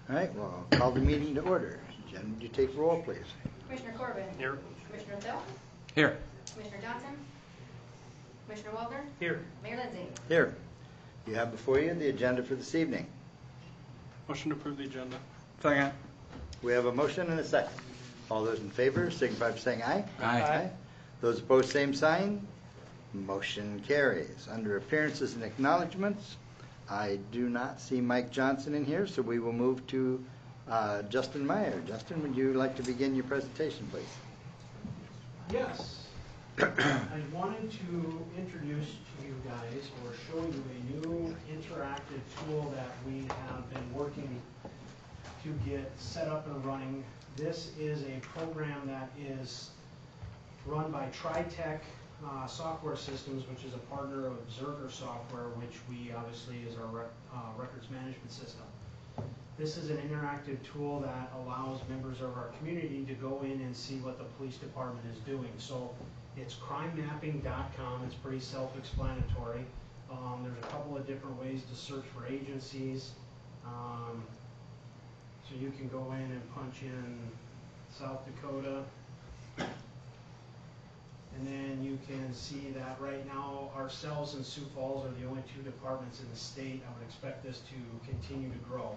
All right, well, I'll call the meeting to order. Jen, would you take roll, please? Commissioner Corbin. Here. Commissioner Thill. Here. Commissioner Johnson. Commissioner Waldner. Here. Mayor Lindsay. Here. You have before you the agenda for this evening. Motion to approve the agenda. Second. We have a motion and a second. All those in favor signify by saying aye. Aye. Those opposed, same sign. Motion carries. Under appearances and acknowledgments, I do not see Mike Johnson in here, so we will move to Justin Meyer. Justin, would you like to begin your presentation, please? Yes. I wanted to introduce to you guys or show you a new interactive tool that we have been working to get set up and running. This is a program that is run by TriTech Software Systems, which is a partner of Zerger Software, which we obviously is our records management system. This is an interactive tool that allows members of our community to go in and see what the police department is doing. So it's crimemapping.com. It's pretty self-explanatory. There's a couple of different ways to search for agencies. So you can go in and punch in South Dakota. And then you can see that right now ourselves and Sioux Falls are the only two departments in the state. I would expect this to continue to grow.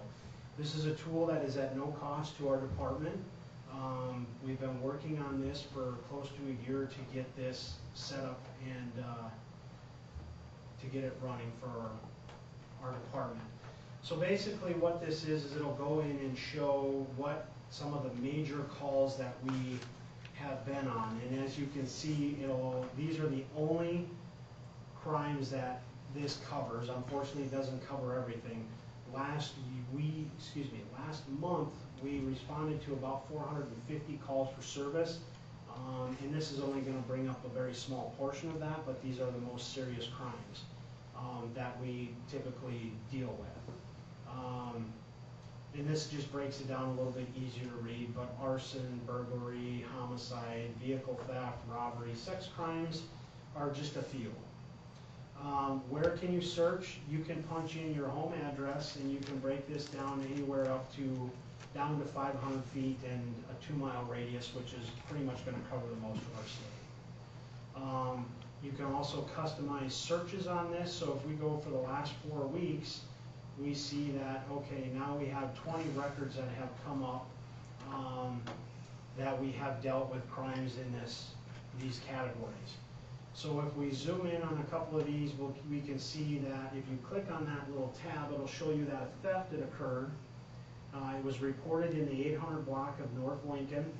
This is a tool that is at no cost to our department. We've been working on this for close to a year to get this set up and to get it running for our department. So basically what this is it'll go in and show what some of the major calls that we have been on. And as you can see, these are the only crimes that this covers. Unfortunately, it doesn't cover everything. Last month, we responded to about 450 calls for service. And this is only going to bring up a very small portion of that, but these are the most serious crimes that we typically deal with. And this just breaks it down a little bit easier to read, but arson, burglary, homicide, vehicle theft, robbery, sex crimes are just a few. Where can you search? You can punch in your home address and you can break this down anywhere down to 500 feet and a 2-mile radius, which is pretty much going to cover the most of our state. You can also customize searches on this, so if we go for the last 4 weeks, we see that, okay, now we have 20 records that have come up that we have dealt with crimes in these categories. So if we zoom in on a couple of these, we can see that if you click on that little tab, it'll show you that a theft had occurred. It was reported in the 800 block of North Lincoln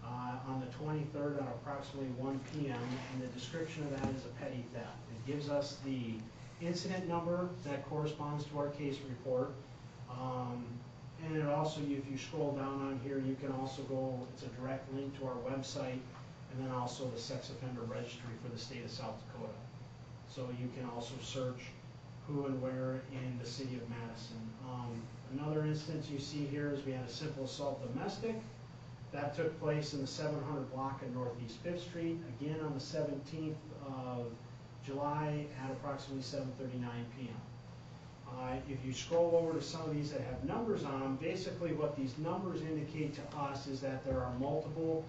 on the 23rd at approximately 1 p.m. and the description of that is a petty theft. It gives us the incident number that corresponds to our case report. And it also, if you scroll down on here, you can also go, it's a direct link to our website, and then also the sex offender registry for the state of South Dakota. So you can also search who and where in the city of Madison. Another instance you see here is we had a simple assault domestic. That took place in the 700 block of Northeast 5th Street, again on the 17th of July at approximately 7:39 p.m. If you scroll over to some of these that have numbers on them, basically what these numbers indicate to us is that there are multiple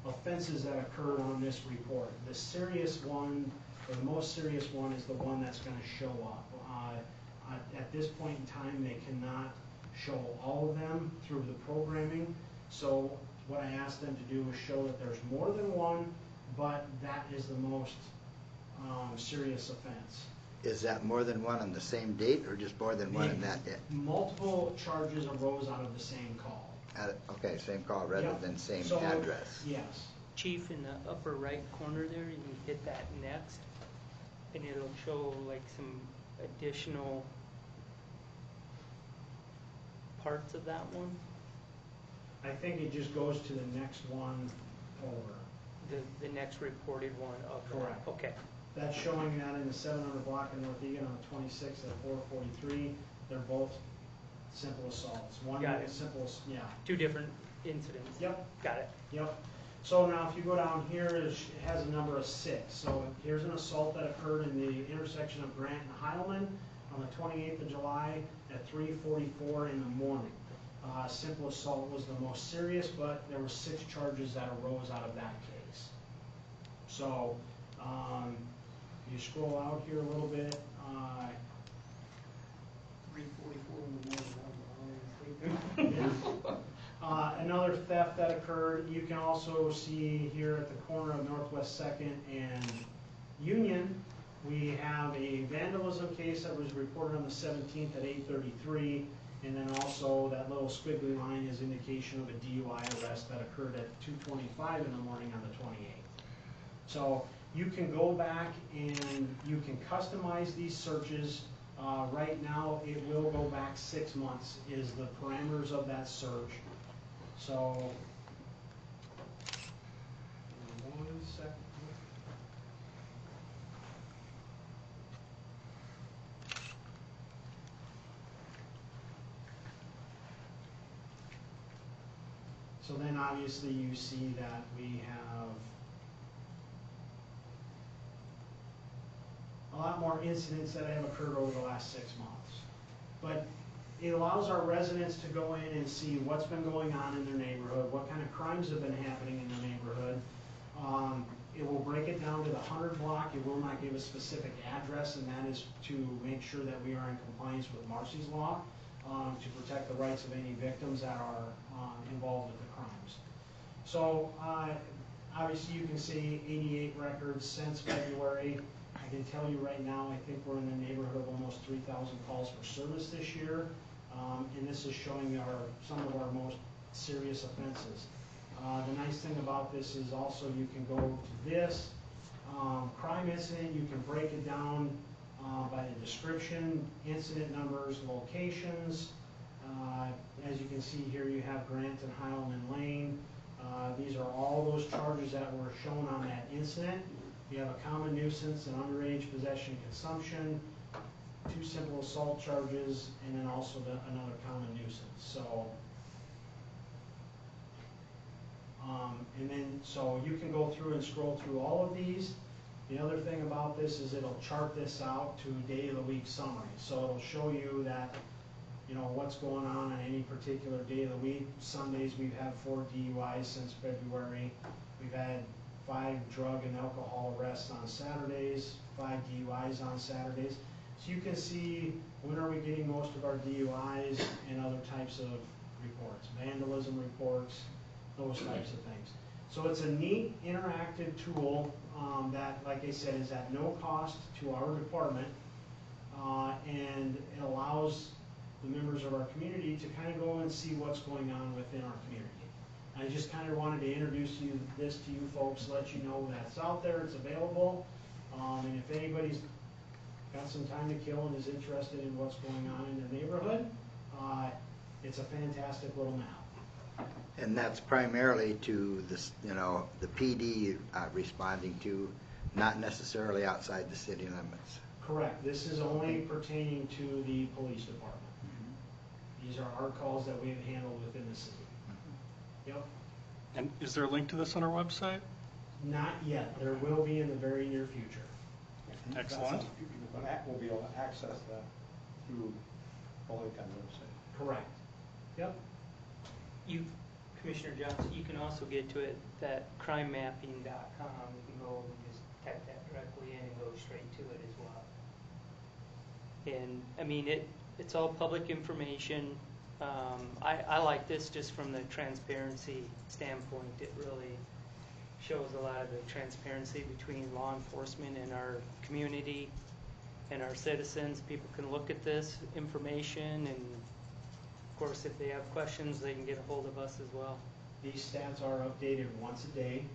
offenses that occurred on this report. The serious one, or the most serious one, is the one that's going to show up. At this point in time, they cannot show all of them through the programming. So what I asked them to do was show that there's more than one, but that is the most serious offense. Is that more than one on the same date or just more than one in that day? Multiple charges arose out of the same call. Okay, same call rather than same address. Yes. Chief, in the upper right corner there, you hit that next, and it'll show like some additional parts of that one. I think it just goes to the next one over. The next reported one of Correct. That. Okay. That's showing that in the 700 block in North Egan on the 26th at 4:43. They're both simple assaults. One is simple, yeah. 2 different incidents. Yep. Got it. Yep. So now if you go down here, it has a number of 6. So here's an assault that occurred in the intersection of Grant and Heilman on the 28th of July at 3:44 in the morning. Simple assault was the most serious, but there were 6 charges that arose out of that case. So, you scroll out here a little bit, 344 in the morning. another theft that occurred, you can also see here at the corner of Northwest 2nd and Union, we have a vandalism case that was reported on the 17th at 8:33, and then also that little squiggly line is indication of a DUI arrest that occurred at 2:25 in the morning on the 28th. So you can go back and you can customize these searches. Right now, it will go back 6 months is the parameters of that search. So, 1 second. So then obviously you see that we have a lot more incidents that have occurred over the last 6 months. But it allows our residents to go in and see what's been going on in their neighborhood, what kind of crimes have been happening in their neighborhood. It will break it down to the 100 block. It will not give a specific address, and that is to make sure that we are in compliance with Marcy's Law, to protect the rights of any victims that are involved with the crimes. So obviously you can see 88 records since February. I can tell you right now, I think we're in the neighborhood of almost 3,000 calls for service this year. And this is showing some of our most serious offenses. The nice thing about this is also you can go to this crime incident, you can break it down by the description, incident numbers, locations. As you can see here, you have Grant and Highland Lane. These are all those charges that were shown on that incident. You have a common nuisance, an underage possession consumption, 2 simple assault charges, and then also another common nuisance. So, so you can go through and scroll through all of these. The other thing about this is it'll chart this out to day of the week summary. So it'll show you that, you know, what's going on any particular day of the week. Sundays we've had 4 DUIs since February. We've had 5 drug and alcohol arrests on Saturdays, 5 DUIs on Saturdays. So you can see when are we getting most of our DUIs and other types of reports, vandalism reports, those types of things. So it's a neat interactive tool that, like I said, is at no cost to our department, and it allows the members of our community to kind of go and see what's going on within our community. I just kind of wanted to introduce this to you folks, let you know that it's out there, it's available, and if anybody's got some time to kill and is interested in what's going on in their neighborhood, it's a fantastic little map. And that's primarily to this, you know, the PD responding to, not necessarily outside the city limits. Correct. This is only pertaining to the police department. These are our calls that we have handled within the city. Yep. And is there a link to this on our website? Not yet. There will be in the very near future. Excellent. We'll be able to access that through the Lake-On website. Correct. Yep. Commissioner Johnson, you can also get to it at crimemapping.com. You can go and just type that directly in and go straight to it as well. And I mean, it's all public information. I like this just from the transparency standpoint. It really shows a lot of the transparency between law enforcement and our community and our citizens. People can look at this information, and of course, if they have questions, they can get a hold of us as well. These stats are updated once a day.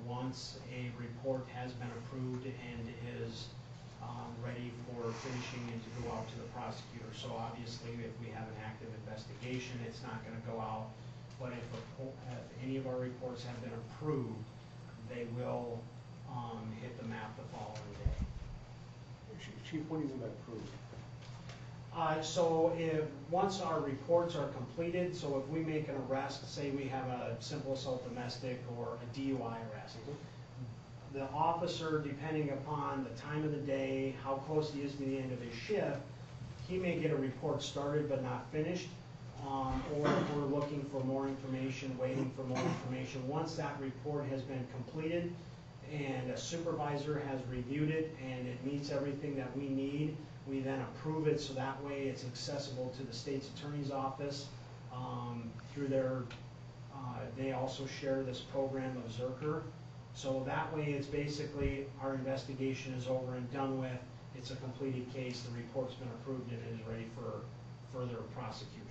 Once a report has been approved and is ready for finishing and to go out to the prosecutor. So obviously, if we have an active investigation, it's not going to go out. But if any of our reports have been approved, they will hit the map the following day. Chief, what do you mean by approved? So once our reports are completed, so if we make an arrest, say we have a simple assault domestic or a DUI arrest, the officer, depending upon the time of the day, how close he is to the end of his shift, he may get a report started but not finished. or if we're looking for more information, waiting for more information. Once that report has been completed and a supervisor has reviewed it and it meets everything that we need, we then approve it, so that way it's accessible to the state's attorney's office through their, they also share this program of Zerker. So that way it's basically our investigation is over and done with, it's a completed case, the report's been approved, and it is ready for further prosecution.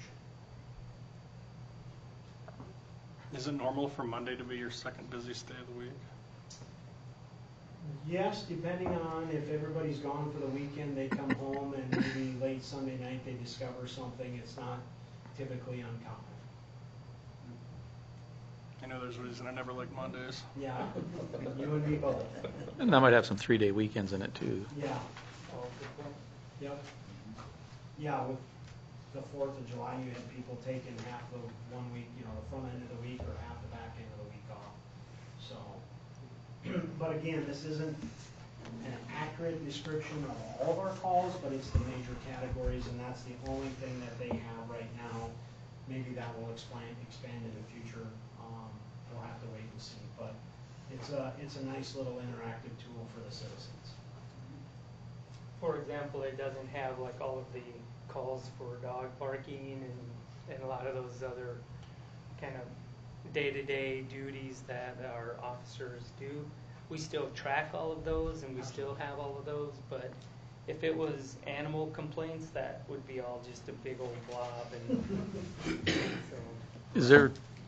Is it normal for Monday to be your second busiest day of the week? Yes, depending on if everybody's gone for the weekend, they come home and maybe late Sunday night they discover something. It's not typically uncommon. I know there's a reason I never like Mondays. Yeah, you and me both. And that might have some 3-day weekends in it too. Yeah. Yep. Yeah, with the 4th of July, you had people taking half of 1 week, you know, the front end of the week or half the back end of the week off. So, but again, this isn't an accurate description of all of our calls, but it's the major categories, and that's the only thing that they have right now. Maybe that will expand in the future. We'll have to wait and see, but it's a nice little interactive tool for the citizens. For example, it doesn't have like all of the calls for dog barking and a lot of those other kind of day-to-day duties that our officers do. We still track all of those and we still have all of those, but if it was animal complaints, that would be all just a big old blob. And so.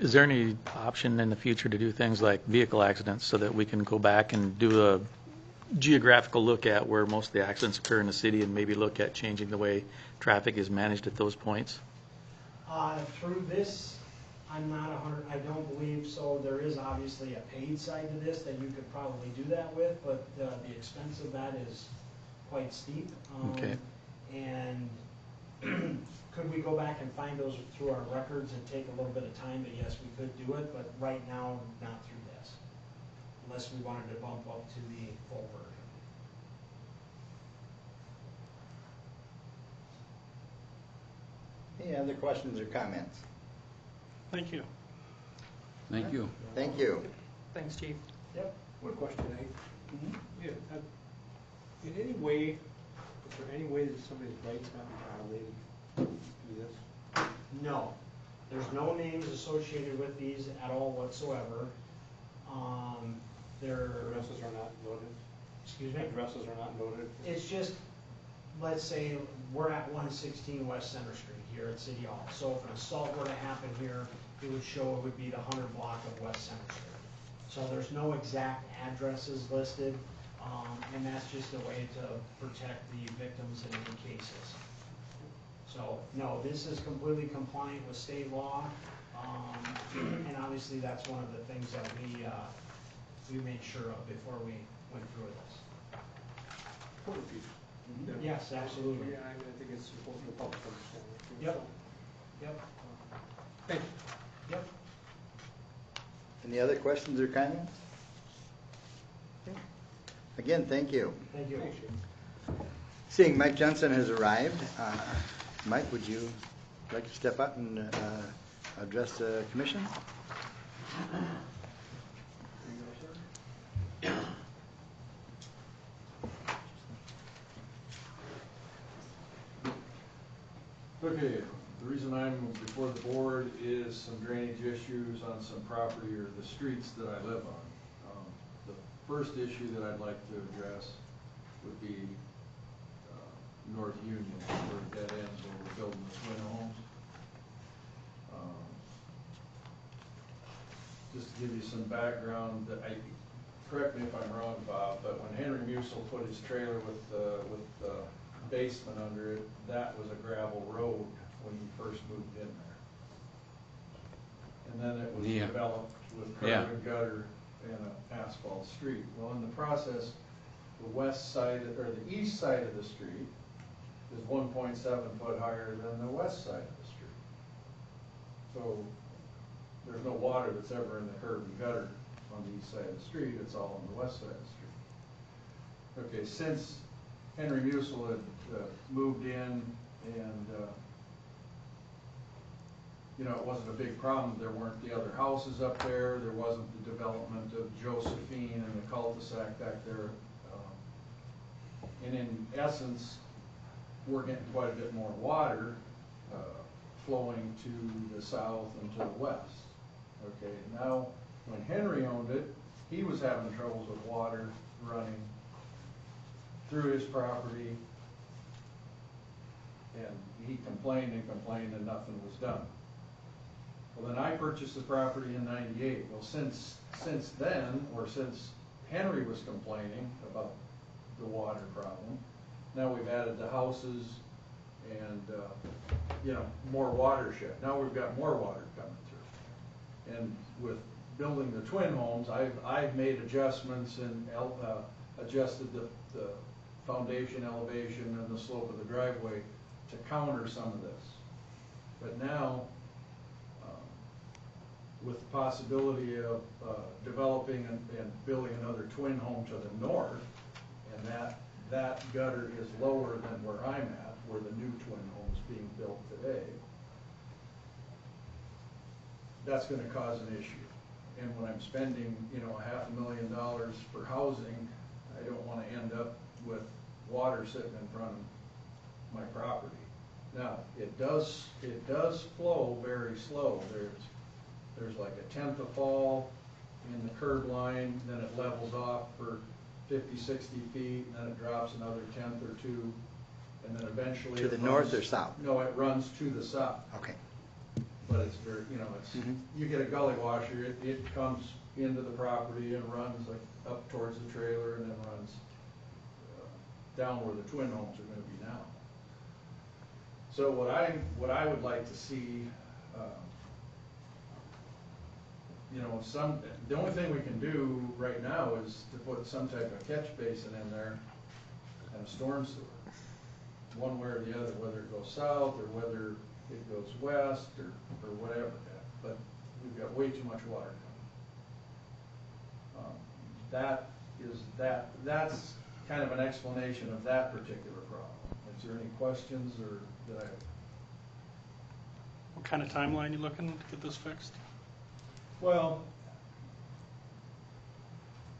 Is there any option in the future to do things like vehicle accidents so that we can go back and do a geographical look at where most of the accidents occur in the city and maybe look at changing the way traffic is managed at those points? Through this, I'm not 100, I don't believe so. There is obviously a paid side to this that you could probably do that with, but the expense of that is quite steep. Okay. And could we go back and find those through our records and take a little bit of time? But yes, we could do it, but right now, not through this, unless we wanted to bump up to the full version. Any other questions or comments? Thank you. Thank you. Thank you. Thanks, Chief. Yep. One question, Yeah, in any way, is there any way that somebody's rights might be violated through this? No, there's no names associated with these at all whatsoever. Addresses are not noted? Excuse me? Addresses are not noted? It's just, let's say we're at 116 West Center Street here at City Hall. So if an assault were to happen here, it would show it would be the 100 block of West Center Street. So there's no exact addresses listed, and that's just a way to protect the victims in any cases. So no, this is completely compliant with state law, and obviously that's one of the things that we made sure of before we went through this. Important piece. Yes, absolutely. Yeah, I mean, I think it's important for the public to understand that too. Yep. So, Yep. Thanks. Yep. Any other questions or comments? Okay. Again, thank you. Thank you. Thanks, Chief. Seeing Mike Johnson has arrived, Mike, would you like to step up and address the commission? Okay, the reason I'm before the board is some drainage issues on some property or the streets that I live on. The first issue that I'd like to address would be North Union, where it dead ends where we're building the twin homes. Just to give you some background, correct me if I'm wrong, Bob, but when Henry Musil put his trailer with the basement under it, that was a gravel road when he first moved in there. And then it was developed with curb and gutter and an asphalt street. Well, in the process, the west side, or the east side of the street is 1.7 foot higher than the west side of the street. So there's no water that's ever in the curb and gutter on the east side of the street, it's all on the west side of the street. Okay, since Henry Musil had moved in and you know, it wasn't a big problem. There weren't the other houses up there. There wasn't the development of Josephine and the cul-de-sac back there. And in essence, we're getting quite a bit more water flowing to the south and to the west. Okay, now, when Henry owned it, he was having troubles with water running through his property, and he complained and complained and nothing was done. Well, then I purchased the property in '98. Well, since then, or since Henry was complaining about the water problem, now we've added the houses and, you know, more watershed. Now we've got more water coming through. And with building the twin homes, I've made adjustments and adjusted the foundation elevation and the slope of the driveway to counter some of this. But now, with the possibility of developing and building another twin home to the north, and that gutter is lower than where I'm at, where the new twin home is being built today, that's gonna cause an issue. And when I'm spending, you know, $500,000 for housing, I don't wanna end up with water sitting in front of my property. Now, it does flow very slow. There's like a tenth of fall in the curb line, then it levels off for 50, 60 feet, and then it drops another tenth or two, and then eventually To the north or south? No, it runs to the south. Okay. But it's very, you know, it's, you get a gully washer, it comes into the property and runs like up towards the trailer and then runs down where the twin homes are gonna be now. So what I would like to see, you know, the only thing we can do right now is to put some type of catch basin in there and a storm sewer. One way or the other, whether it goes south or whether it goes west or whatever. But we've got way too much water coming. That's kind of an explanation of that particular problem. Is there any questions or did I? What kind of timeline you looking to get this fixed? Well,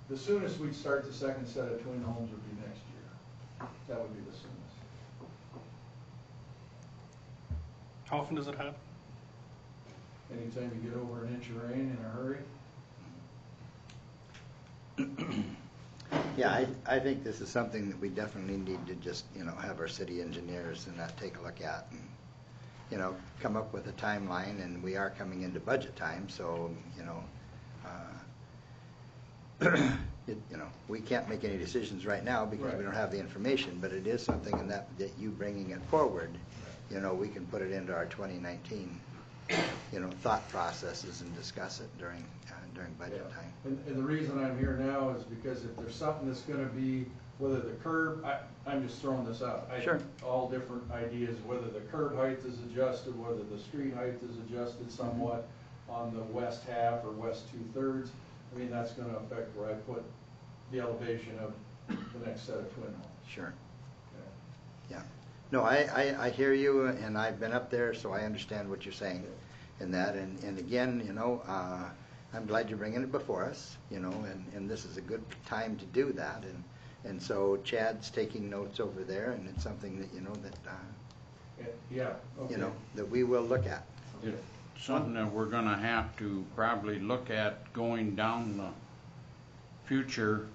the soonest we'd start the second set of twin homes would be next year. That would be the soonest. How often does it happen? Anytime you get over an inch of rain in a hurry. Yeah, I think this is something that we definitely need to just, you know, have our city engineers and take a look at and, you know, come up with a timeline, and we are coming into budget time, so, you know, you know, we can't make any decisions right now because we don't have the information, but it is something in that you bringing it forward, you know, we can put it into our 2019, you know, thought processes and discuss it during budget time. And the reason I'm here now is because if there's something that's gonna be, whether the curb, I'm just throwing this out. Sure. All different ideas, whether the curb height is adjusted, whether the street height is adjusted somewhat on the west half or west 2/3. I mean, that's gonna affect where I put the elevation of the next set of twin homes. Sure. Yeah. No, I hear you, and I've been up there, so I understand what you're saying in that. And again, you know, I'm glad you're bringing it before us, you know, and this is a good time to do that. And so Chad's taking notes over there, and it's something that, you know, that, Yeah, okay. you know, that we will look at. It's something that we're gonna have to probably look at going down the future,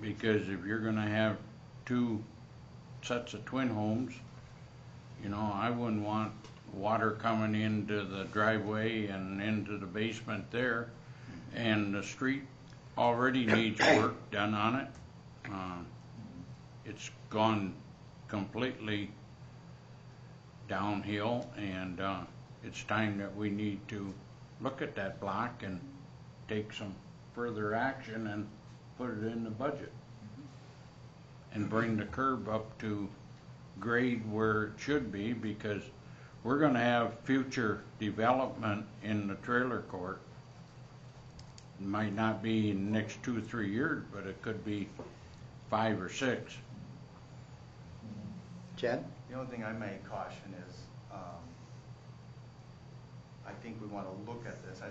because if you're gonna have two sets of twin homes, you know, I wouldn't want water coming into the driveway and into the basement there, and the street already needs work done on it. It's gone completely downhill, and it's time that we need to look at that block and take some further action and put it in the budget and bring the curb up to grade where it should be, because we're going to have future development in the trailer court. It might not be in the next 2 or 3 years, but it could be 5 or 6. Chad? The only thing I may caution is, I think we want to look at this. I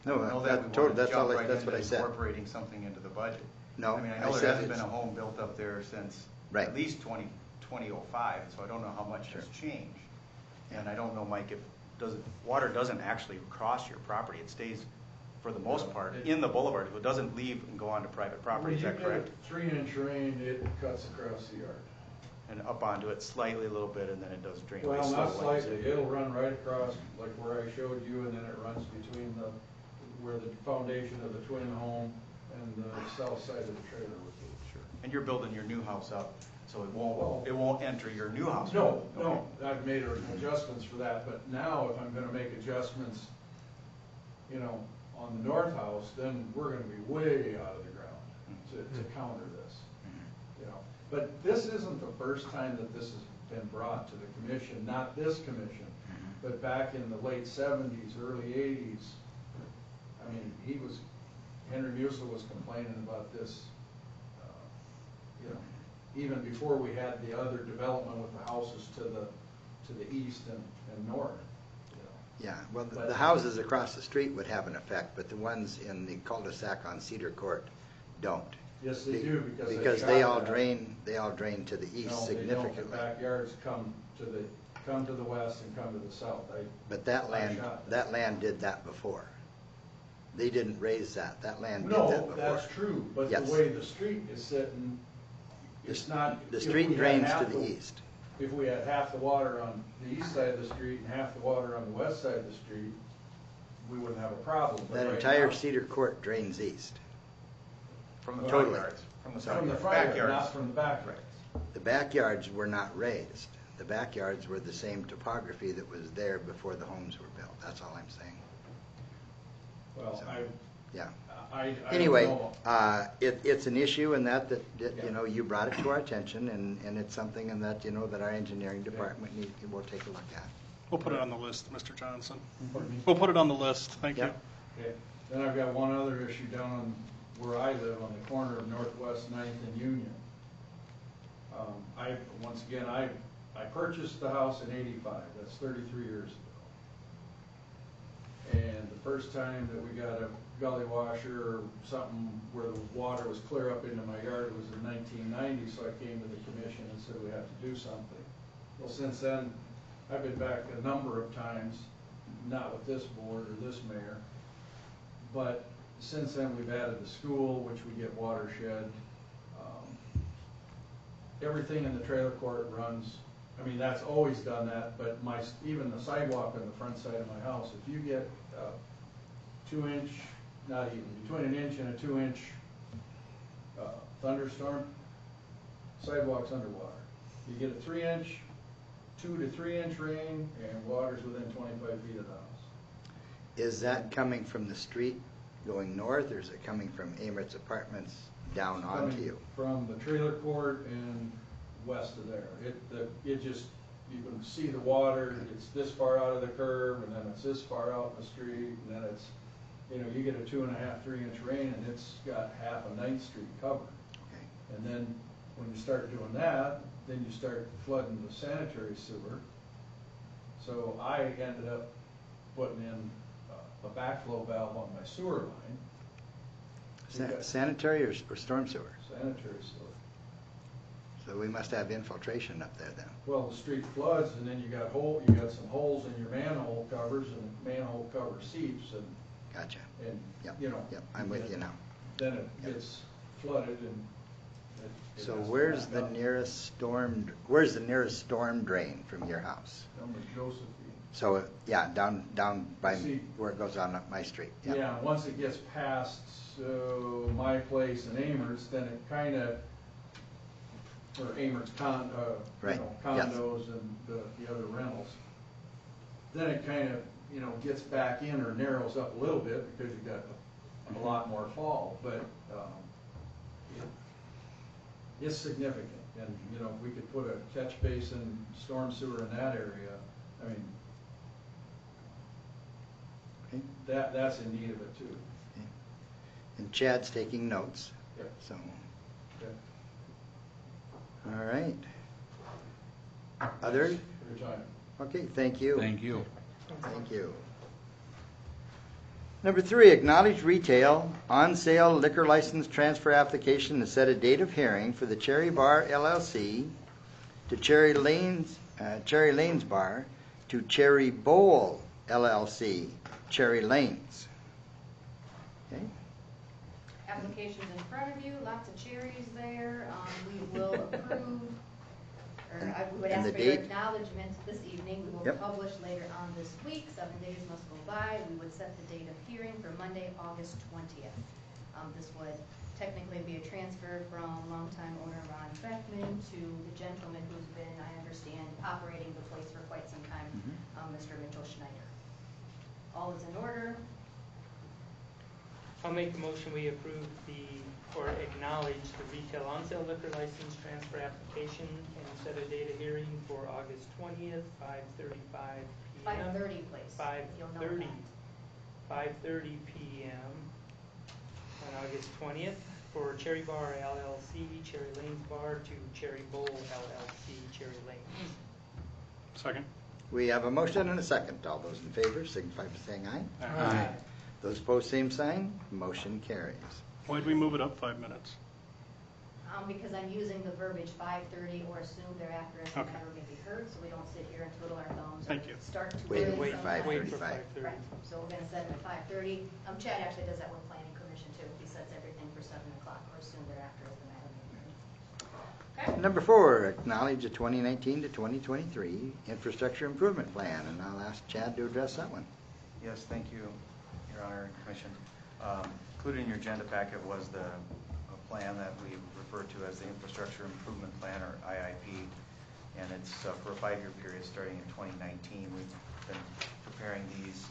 No, don't know that- that we total- want to that's all jump I- right that's what I into said. incorporating something into the budget. No, I mean, I I know there said hasn't been it's- a home built up there since Right. at least 2005, so I don't know how much has changed. And I don't know, Mike, if water doesn't actually cross your property, it stays, for the most part, in the boulevard. It doesn't leave and go onto private property, is that correct? When you get a 3-inch rain, it cuts across the yard. And up onto it slightly a little bit, and then it does drain away Well, slow. not slightly, it'll run right across, like where I showed you, and then it runs between where the foundation of the twin home and the south side of the trailer would be. Sure. And you're building your new house up, so it won't enter your new house. No, Okay. no, I've made adjustments for that, but now if I'm gonna make adjustments, on the north house, then we're gonna be way out of the ground to counter this, But this isn't the first time that this has been brought to the commission, not this commission, but back in the late 70s, early 80s. I mean, Henry Musil was complaining about this, even before we had the other development with the houses to the east and north. Yeah, well, the houses across the street would have an effect, but the ones in the cul-de-sac on Cedar Court don't. Yes, they do, Because they all drain to the east No, they don't. significantly. The backyards come to the west and come to the south. But that shot land did that before. They didn't raise that. That land did that No, before. that's true, but the Yes. way the street is sitting, it's not. The if street we had drains half to the east. If we had half the water on the east side of the street and half the water on the west side of the street, we wouldn't have a problem. But That right entire now- Cedar Court drains east. From the front Totally. yards, from the From side the yards, front yard, backyards. not from the backyards. The backyards were not raised. The backyards were the same topography that was there before the homes were built. That's all I'm saying. Well, So, I Yeah. don't Anyway, know. it's an issue in that you brought it to our attention, and it's something in that, that our engineering department will take a look at. We'll put it on the list, Mr. Johnson. Pardon me? We'll put it on the list, thank you. Yep. Okay, then I've got one other issue down on where I live, on the corner of Northwest 9th and Union. Once again, I purchased the house in '85, that's 33 years ago. And the first time that we got a gully washer or something where the water was clear up into my yard was in 1990, so I came to the commission and said we have to do something. Well, since then, I've been back a number of times, not with this board or this mayor, but since then, we've added the school, which we get watershed. Everything in the trailer court runs, that's always done that, but even the sidewalk on the front side of my house, if you get 2-inch, not even, between an inch and a 2-inch thunderstorm, sidewalk's underwater. You get a 3-inch, 2 to 3-inch rain, and water's within 25 feet of the house. Is that coming from the street going north, or is it coming from Amert's Apartments down onto you? From the trailer court and west of there. You can see the water, it's this far out of the curb, and then it's this far out in the street, and then it's, you get a 2.5, 3-inch rain, and it's got half of 9th Street covered. Okay. And then, when you start doing that, then you start flooding the sanitary sewer. So I ended up putting in a backflow valve on my sewer line. Sanitary or storm sewer? Sanitary sewer. So we must have infiltration up there then. Well, the street floods, and then you got some holes in your manhole covers, and manhole cover seeps, and Gotcha. Yep. and I'm with you now. then it gets flooded, and it So has to where's back the up. nearest storm drain from your house? Down by Josephine. So, yeah, down by See- where it goes on up my street. Yep. Yeah, once it gets past my place in Amherst, then it kind of, or Amherst Right, yes. condos and the other rentals, then it kind of, gets back in or narrows up a little bit because you've got a lot more fall, but it's significant. And, if we could put a catch basin, storm sewer in that area, Okay. that's in need of it too. Okay. And Chad's taking notes. Yep. So, Okay. all right. Others? For your time. Okay, thank you. Thank you. Thank you. Number 3, acknowledge retail on-sale liquor license transfer application and set a date of hearing for the Cherry Bar LLC to Cherry Lanes Bar to Cherry Bowl LLC, Cherry Lanes. Okay. Application's in front of you, lots of cherries there. We will approve, or we would And ask the for your date? acknowledgement this evening. We will Yep. publish later on this week. 7 days must go by. We would set the date of hearing for Monday, August 20th. This would technically be a transfer from longtime owner Ron Beckman to the gentleman who's been, I understand, operating the place for quite some time, Mr. Mitchell Schneider. All is in order. I'll make the motion we approve or acknowledge the retail on-sale liquor license transfer application and set a date of hearing for August 20th, 5:35 p.m. 5:30, please. You'll know 5:30. that. 5:30 p.m. on August 20th for Cherry Bar LLC, Cherry Lanes Bar to Cherry Bowl LLC, Cherry Lanes. Second. We have a motion and a second. All those in favor signify by saying aye. Aye. Those opposed, same sign. Motion carries. Why'd we move it up 5 minutes? Because I'm using the verbiage 5:30 or assume thereafter as the Okay. matter may be heard, so we don't sit here and twiddle our thumbs. Thank or you. Start to Wait, early wait, sometimes. Wait for 5:35. 5:30. Right, so we're gonna set it at 5:30. Chad actually does that with planning commission too. He sets everything for 7 o'clock or soon thereafter as the matter may be heard. Okay? Number 4, acknowledge the 2019 to 2023 infrastructure improvement plan, and I'll ask Chad to address that one. Yes, thank you, Your Honor and Commission. Included in your agenda packet was the plan that we refer to as the Infrastructure Improvement Plan, or IIP, and it's for a 5-year period starting in 2019. We've been preparing these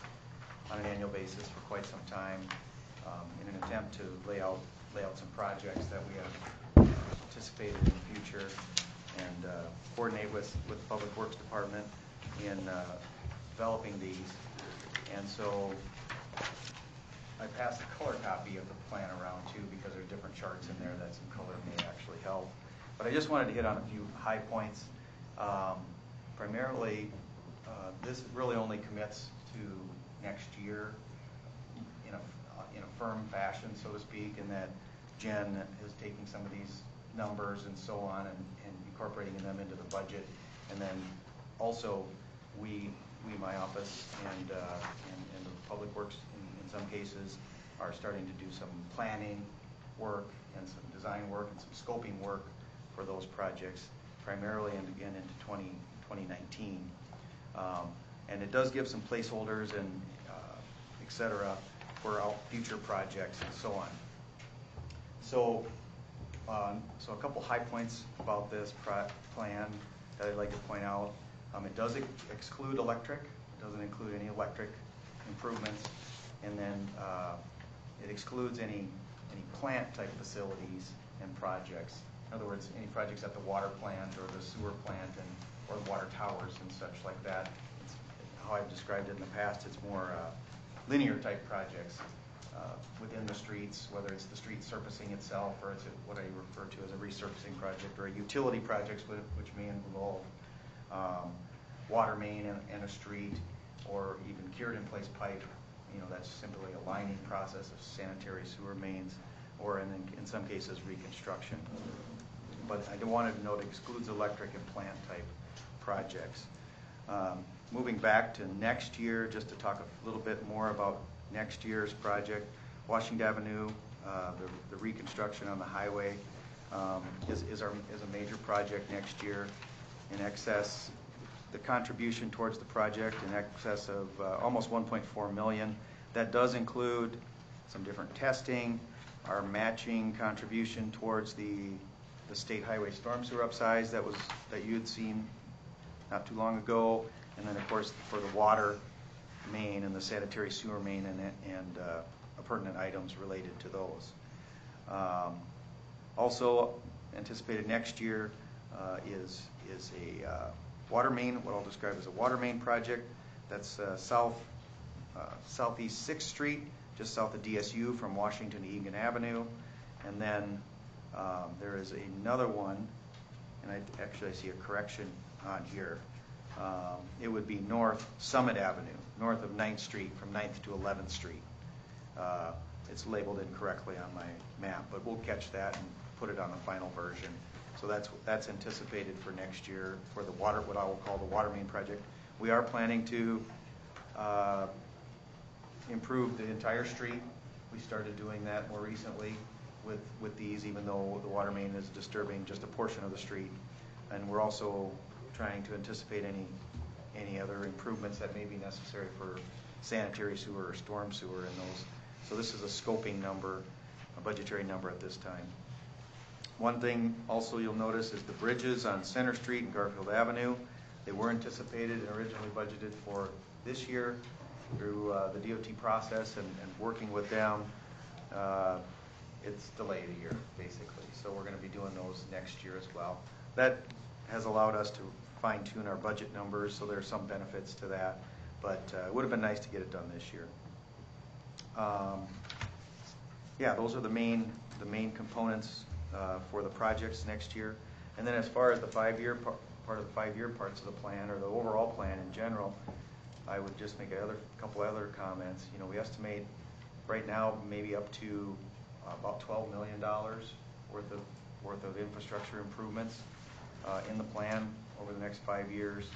on an annual basis for quite some time in an attempt to lay out some projects that we have anticipated in the future and coordinate with the Public Works Department in developing these. And so I passed a color copy of the plan around too, because there are different charts in there that some color may actually help. But I just wanted to hit on a few high points. Primarily, this really only commits to next year in a firm fashion, so to speak, in that Jen is taking some of these numbers and so on and incorporating them into the budget. And then also, my office and the Public Works in some cases are starting to do some planning work and some design work and some scoping work for those projects, primarily and again into 2019. And it does give some placeholders and et cetera for future projects and so on. So a couple high points about this plan that I'd like to point out. It does exclude electric. It doesn't include any electric improvements. And then it excludes any plant type facilities and projects. In other words, any projects at the water plant or the sewer plant or the water towers and such like that. It's how I've described it in the past. It's more linear type projects within the streets, whether it's the street surfacing itself or it's what I refer to as a resurfacing project or a utility project, which may involve water main in a street or even cured in place pipe. That's simply a lining process of sanitary sewer mains, or in some cases reconstruction. But I wanted to note it excludes electric and plant type projects. Moving back to next year, just to talk a little bit more about next year's project, Washington Avenue, the reconstruction on the highway is a major project next year. In excess, the contribution towards the project in excess of almost $1.4 million. That does include some different testing, our matching contribution towards the state highway storm sewer upsize that you had seen not too long ago, and then of course for the water main and the sanitary sewer main and pertinent items related to those. Also anticipated next year is a water main, what I'll describe as a water main project. That's southeast 6th Street, just south of DSU from Washington to Egan Avenue. And then there is another one, and I see a correction on here. It would be north Summit Avenue, north of 9th Street, from 9th to 11th Street. It's labeled incorrectly on my map, but we'll catch that and put it on the final version. So that's anticipated for next year for the water, what I will call the water main project. We are planning to improve the entire street. We started doing that more recently with these, even though the water main is disturbing just a portion of the street. And we're also trying to anticipate any other improvements that may be necessary for sanitary sewer or storm sewer in those. So this is a scoping number, a budgetary number at this time. One thing also you'll notice is the bridges on Center Street and Garfield Avenue. They were anticipated and originally budgeted for this year through the DOT process and working with them. It's delayed a year, basically. So we're going to be doing those next year as well. That has allowed us to fine-tune our budget numbers, so there's some benefits to that. But it would have been nice to get it done this year. Yeah, those are the main components for the projects next year. And then as far as the part of the 5-year parts of the plan, or the overall plan in general, I would just make a couple other comments. You know, we estimate right now maybe up to about $12 million worth of infrastructure improvements in the plan over the next 5 years.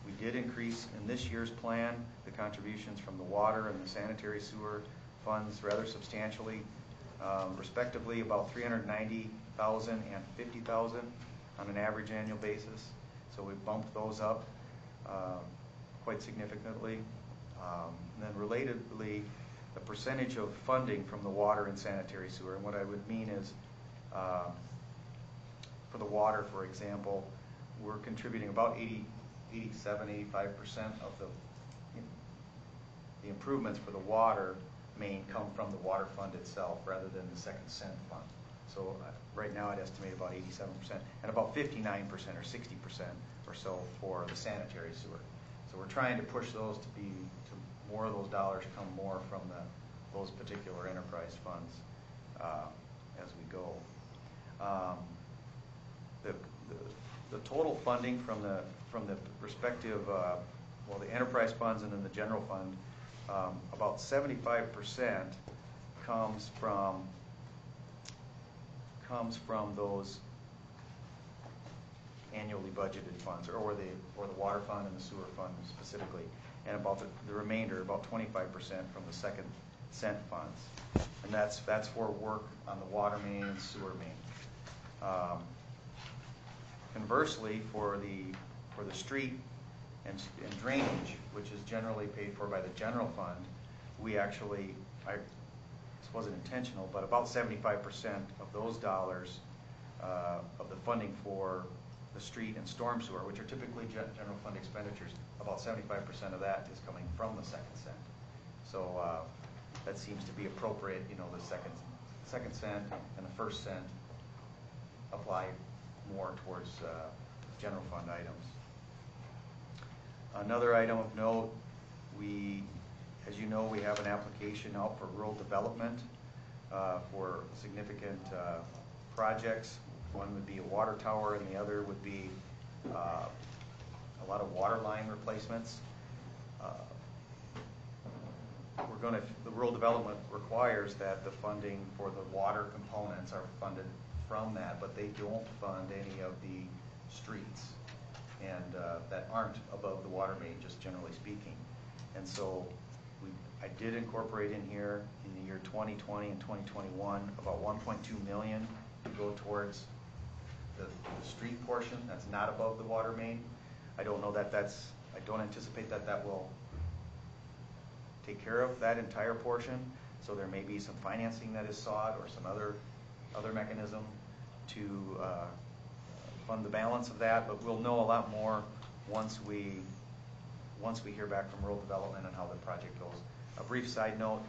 We did increase in this year's plan the contributions from the water and the sanitary sewer funds rather substantially, respectively about $390,000 and $50,000 on an average annual basis. So we bumped those up quite significantly. And then relatedly, the percentage of funding from the water and sanitary sewer. And what I would mean is, for the water, for example, we're contributing about 85% of the improvements for the water main come from the water fund itself rather than the second cent fund. So right now I'd estimate about 87% and about 59% or 60% or so for the sanitary sewer. So we're trying to push those to more of those dollars come more from those particular enterprise funds as we go. The total funding from the respective, the enterprise funds and then the general fund, about 75% comes from those annually budgeted funds, or the water fund and the sewer fund specifically, and about the remainder, about 25% from the second cent funds, and that's for work on the water main and sewer main. Conversely, for the street and drainage, which is generally paid for by the general fund, we actually, this wasn't intentional, but about 75% of those dollars of the funding for the street and storm sewer, which are typically general fund expenditures, about 75% of that is coming from the second cent. So that seems to be appropriate. You know, the second cent and the first cent apply more towards general fund items. Another item of note, as you know, we have an application out for rural development for significant projects. One would be a water tower and the other would be a lot of water line replacements. The rural development requires that the funding for the water components are funded from that, but they don't fund any of the streets and that aren't above the water main, just generally speaking. And so I did incorporate in here in the year 2020 and 2021 about $1.2 million to go towards the street portion that's not above the water main. I don't know I don't anticipate that will take care of that entire portion. So there may be some financing that is sought or some other mechanism to fund the balance of that, but we'll know a lot more once we hear back from rural development and how the project goes. A brief side note,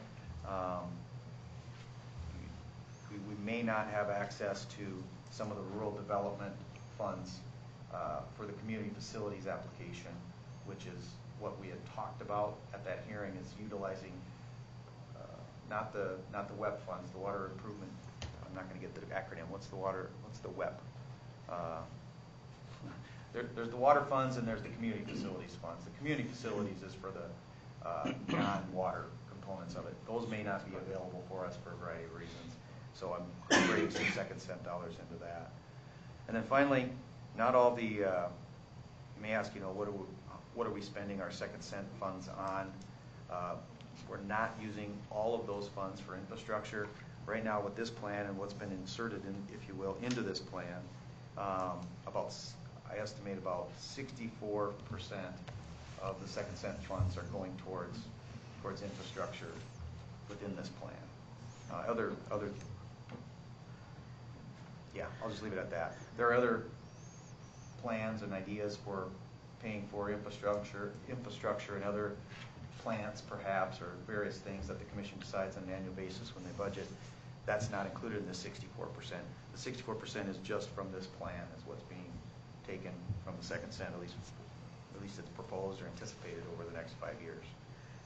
we may not have access to some of the rural development funds for the community facilities application, which is what we had talked about at that hearing, is utilizing not the WEP funds, the water improvement. I'm not going to get the acronym. What's the WEP? There's the water funds and there's the community facilities funds. The community facilities is for the non-water component components of it. Those may not be available for us for a variety of reasons. So I'm incorporating some second cent dollars into that. And then finally, not all the, you may ask, what are we spending our second cent funds on? We're not using all of those funds for infrastructure. Right now with this plan and what's been inserted in, if you will, into this plan, I estimate about 64% of the second cent funds are going towards infrastructure within this plan. I'll just leave it at that. There are other plans and ideas for paying for infrastructure and other plants perhaps, or various things that the commission decides on an annual basis when they budget. That's not included in the 64%. The 64% is just from this plan, is what's being taken from the second cent, at least it's proposed or anticipated over the next 5 years.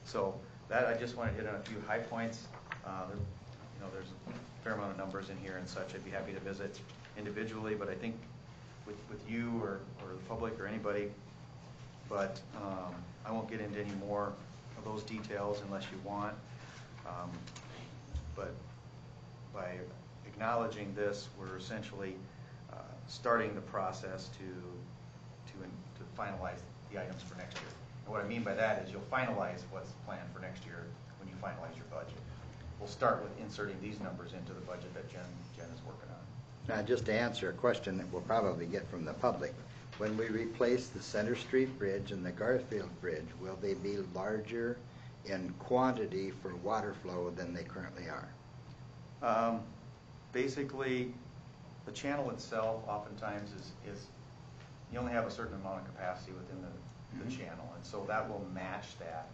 So that, I just want to hit on a few high points. There's a fair amount of numbers in here and such. I'd be happy to visit individually, but I think with you or the public or anybody, but I won't get into any more of those details unless you want. But by acknowledging this, we're essentially starting the process to finalize the items for next year. And what I mean by that is you'll finalize what's planned for next year when you finalize your budget. We'll start with inserting these numbers into the budget that Jen is working on. Now, just to answer a question that we'll probably get from the public, when we replace the Center Street Bridge and the Garfield Bridge, will they be larger in quantity for water flow than they currently are? Basically, the channel itself oftentimes is you only have a certain amount of capacity within the channel, and so that will match that.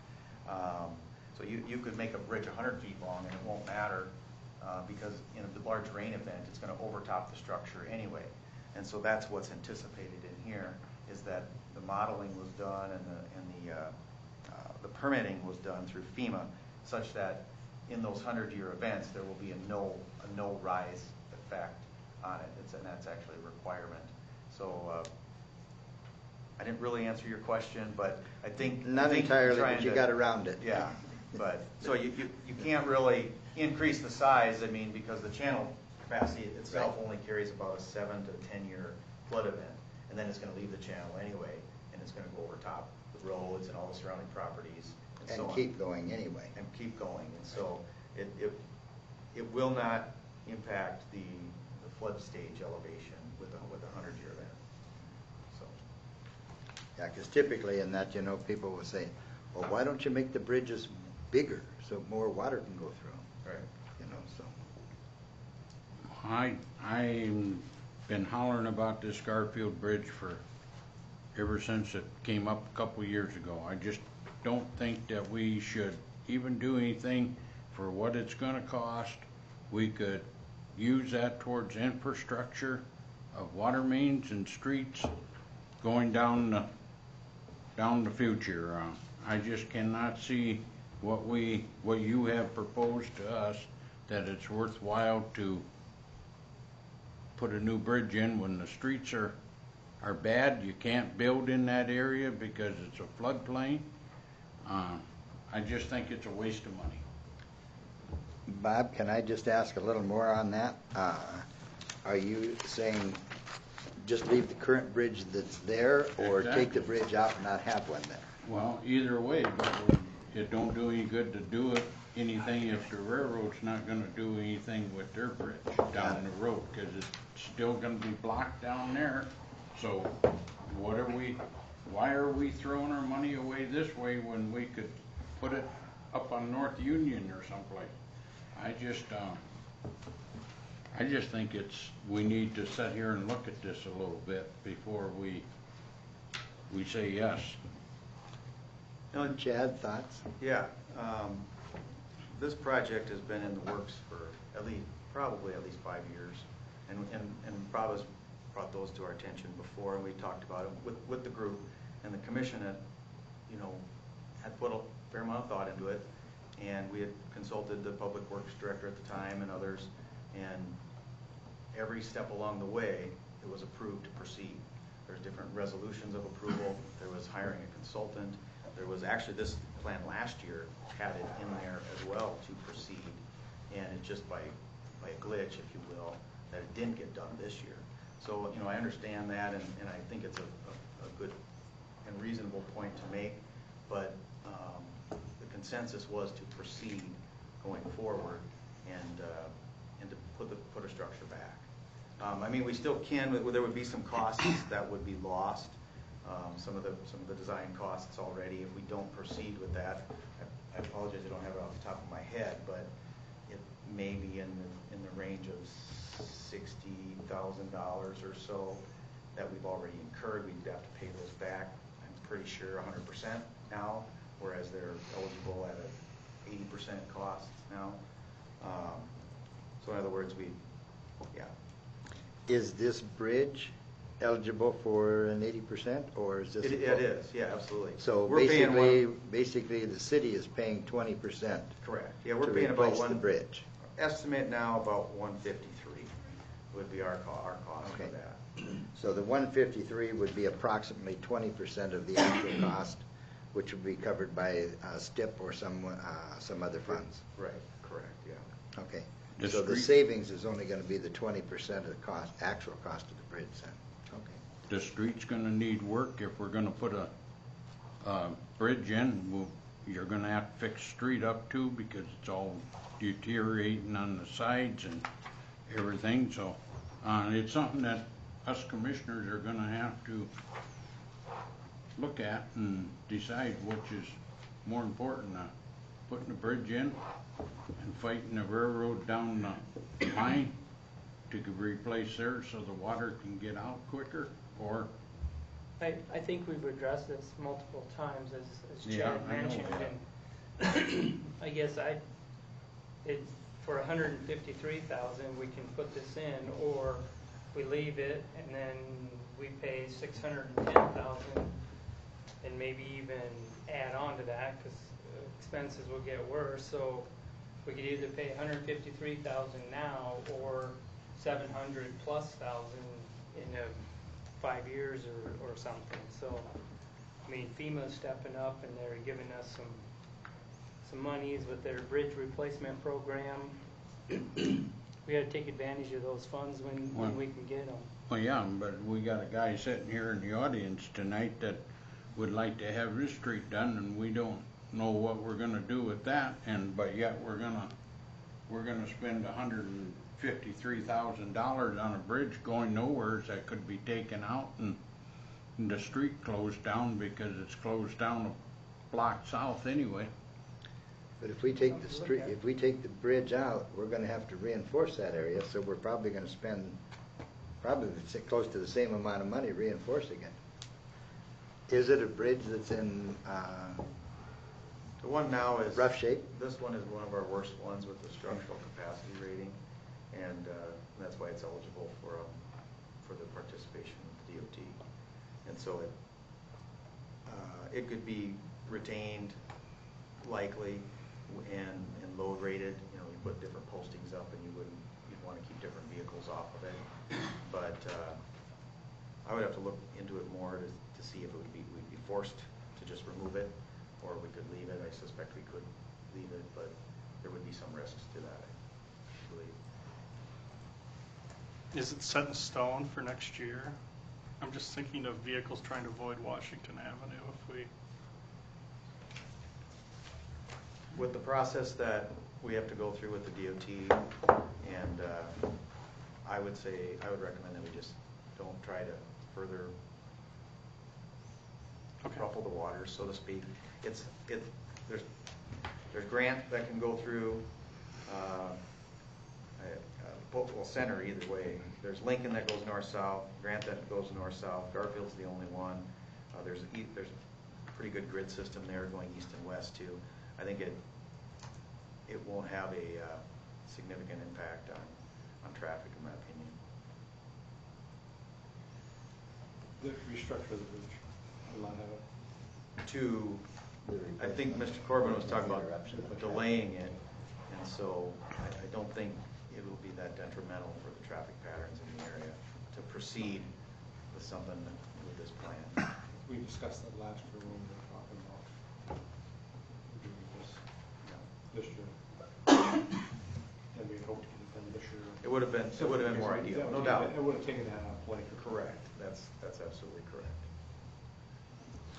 So you could make a bridge 100 feet long and it won't matter because in a large rain event it's going to overtop the structure anyway. And so that's what's anticipated in here, is that the modeling was done and the permitting was done through FEMA, such that in those 100-year events there will be a no rise effect on it. And that's actually a requirement. So I didn't really answer your question, but I think not entirely, but you got around it. Yeah, but so you can't really increase the size. I mean, because the channel capacity itself only carries about a 7 to 10-year flood event, and then it's going to leave the channel anyway, and it's going to go over top the roads and all the surrounding properties and so on. Keep going anyway. And keep going, and so it will not impact the flood stage elevation with a 100-year event. So. Yeah, because typically in that, people will say, well, why don't you make the bridges bigger so more water can go through them? Right. So. I've been hollering about this Garfield Bridge ever since it came up a couple years ago. I just don't think that we should even do anything for what it's going to cost. We could use that towards infrastructure of water mains and streets going down the future. I just cannot see what you have proposed to us, that it's worthwhile to put a new bridge in when the streets are bad. You can't build in that area because it's a floodplain. I just think it's a waste of money. Bob, can I just ask a little more on that? Are you saying just leave the current bridge that's there, or Exactly. take the bridge out and not have one there? Well, either way, but it don't do any good to do anything if the railroad's not going to do anything with their bridge down the road, because it's still going to be blocked down there. So why are we throwing our money away this way when we could put it up on North Union or someplace? I just think we need to sit here and look at this a little bit before we say yes. Chad, thoughts? Yeah, this project has been in the works for probably at least 5 years, and Bob has brought those to our attention before, and we talked about it with the group, and the commission had put a fair amount of thought into it, and we had consulted the public works director at the time and others, and every step along the way it was approved to proceed. There's different resolutions of approval. There was hiring a consultant. There was actually this plan last year had it in there as well to proceed, and it's just by a glitch, if you will, that it didn't get done this year. So, I understand that, and I think it's a good and reasonable point to make, but the consensus was to proceed going forward and to put a structure back. I mean, we still can. There would be some costs that would be lost. Some of the design costs already. If we don't proceed with that, I apologize, I don't have it off the top of my head, but it may be in the range of $60,000 or so that we've already incurred. We'd have to pay those back. I'm pretty sure 100% now, whereas they're eligible at a 80% cost now. So in other words, yeah. Is this bridge eligible for an 80%, or is this? It is, yeah, absolutely. So we're basically the city is paying 20%. Correct. Yeah, we're to paying about replace the bridge. Estimate now about 153 would be our cost Okay. for that. So the 153 would be approximately 20% of the actual cost, which would be covered by STIP or some other funds. Right. Correct. Yeah. Okay. The So the street- savings is only going to be the 20% of the actual cost of the bridge then. Okay. The street's gonna need work. If we're gonna put a bridge in, you're gonna have to fix the street up too, because it's all deteriorating on the sides and everything, so it's something that us commissioners are gonna have to look at and decide which is more important, putting the bridge in and fighting the railroad down the line to replace there so the water can get out quicker, or I think we've addressed this multiple times, as Yeah, Chad I know mentioned, that. and I guess it's for 153,000, we can put this in, or we leave it and then we pay 610,000 and maybe even add on to that, because expenses will get worse. So we could either pay 153,000 now or 700 plus thousand in 5 years or something. So, I mean, FEMA's stepping up and they're giving us some monies with their bridge replacement program. We got to take advantage of those funds when we can get them. well, yeah, but we got a guy sitting here in the audience tonight that would like to have this street done, and we don't know what we're gonna do with that, but yet we're gonna spend $153,000 on a bridge going nowhere that could be taken out and the street closed down because it's closed down a block south anyway. But if we take the bridge out, we're going to have to reinforce that area, so we're probably going to spend close to the same amount of money reinforcing it. Is it a bridge that's in The one now is rough shape? This one is one of our worst ones with the structural capacity rating, and that's why it's eligible for the participation of the DOT. And so it could be retained likely and load rated. You put different postings up, and you'd want to keep different vehicles off of it. But I would have to look into it more to see if we'd be forced to just remove it, or we could leave it. I suspect we could leave it, but there would be some risks to that, I believe. Is it set in stone for next year? I'm just thinking of vehicles trying to avoid Washington Avenue if we... With the process that we have to go through with the DOT, and I would recommend that we just don't try to further ruffle the waters, so to speak. There's Grant that can go through, center either way. There's Lincoln that goes north-south, Grant that goes north-south, Garfield's the only one. There's a pretty good grid system there going east and west too. I think it won't have a significant impact on traffic, in my opinion. The restructure of the bridge, a lot of it. I think Mr. Corbin was talking about delaying it, and so I don't think it will be that detrimental for the traffic patterns in the area to proceed with something with this plan. We discussed that last year when we were talking about this year. And we had hoped to get it done this year. It would have been more ideal, no doubt. It would have taken that out of play. Correct, that's absolutely correct.